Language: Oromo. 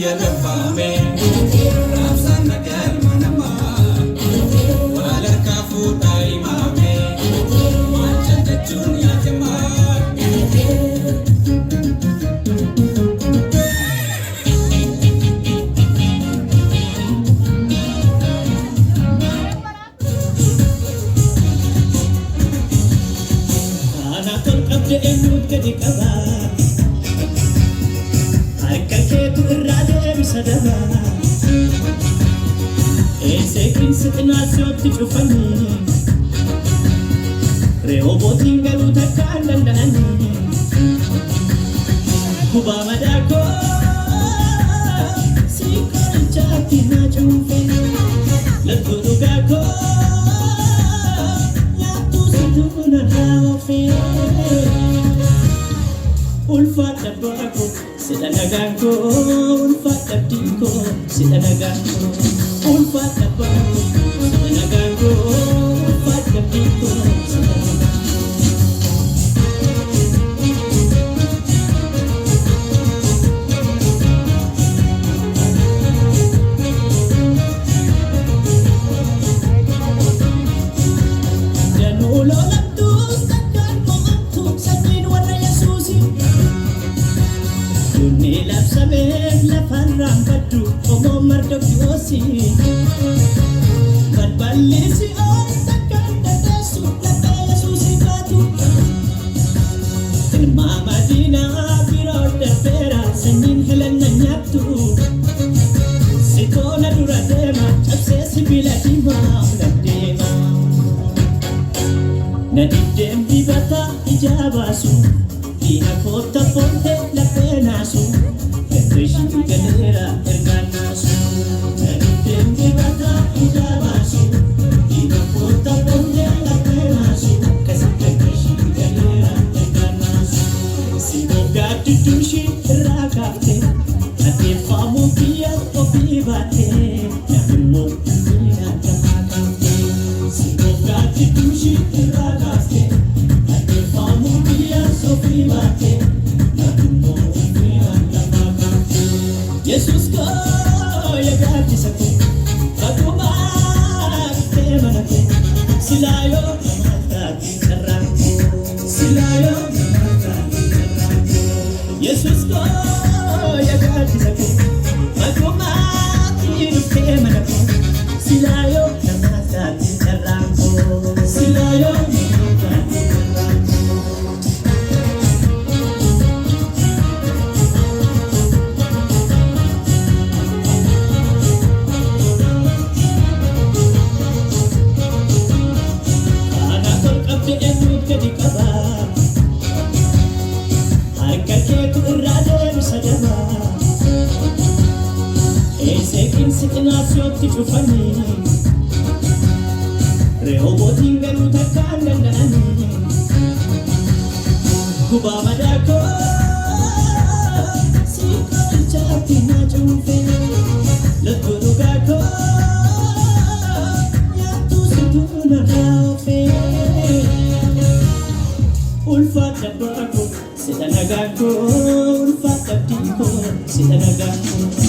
garafame Rapsan nagar manama Wala kafu tai mame Machan jachun ya jama Anakon abde emut kedikaba sadaba esekin setnasyo tijufani reobotin garu takandandani kuba madako sikon chati na chufe latudugako yatu suduna daofe ulfa tabako Sidanaganko, ulfa tabdiko Sidanaganko, ulfa tabako Sidanaganko, ulfa tabdiko Janulo lantus takkan mo antuk sakin warna Yesusi Nilap sabeh lapan rambadu Omo mardok yosi Badbalisi on takkan dadasu Lata Yesusi batu Terma Madina biro dapera Senin helen nanyatu Sikona duradema Capse sibila dimam ladema Nadidem dibata ijabasu Dina kota ponte la pena su Ketrishi galera ergana su Nadidem dibata ijabasu Dina kota ponte la pena su Ketrishi galera ergana su Simoga tutushi rakate Ate famu pia topi bate Nakumo pia kamakate Simoga tutushi rakate Ate famu pia topi bate Nakumo pia kamakate Yesus ko yagati sako Paguma temanake Silayo namatati karango Silayo namatati karango Yesus ko yagati sako Paguma temanake Silayo namatati karango Silayo namatati karango Anakon abde emut kedikaba Harga ketu irade sadaba Esekin setnasyo tijufani Rehobotin garu takandandani Kuba madako Sikon chati na chufe Latudugako Yatu situna daofe Ulfa tabako Sidanaganko Ulfa tabdiko Sidanaganko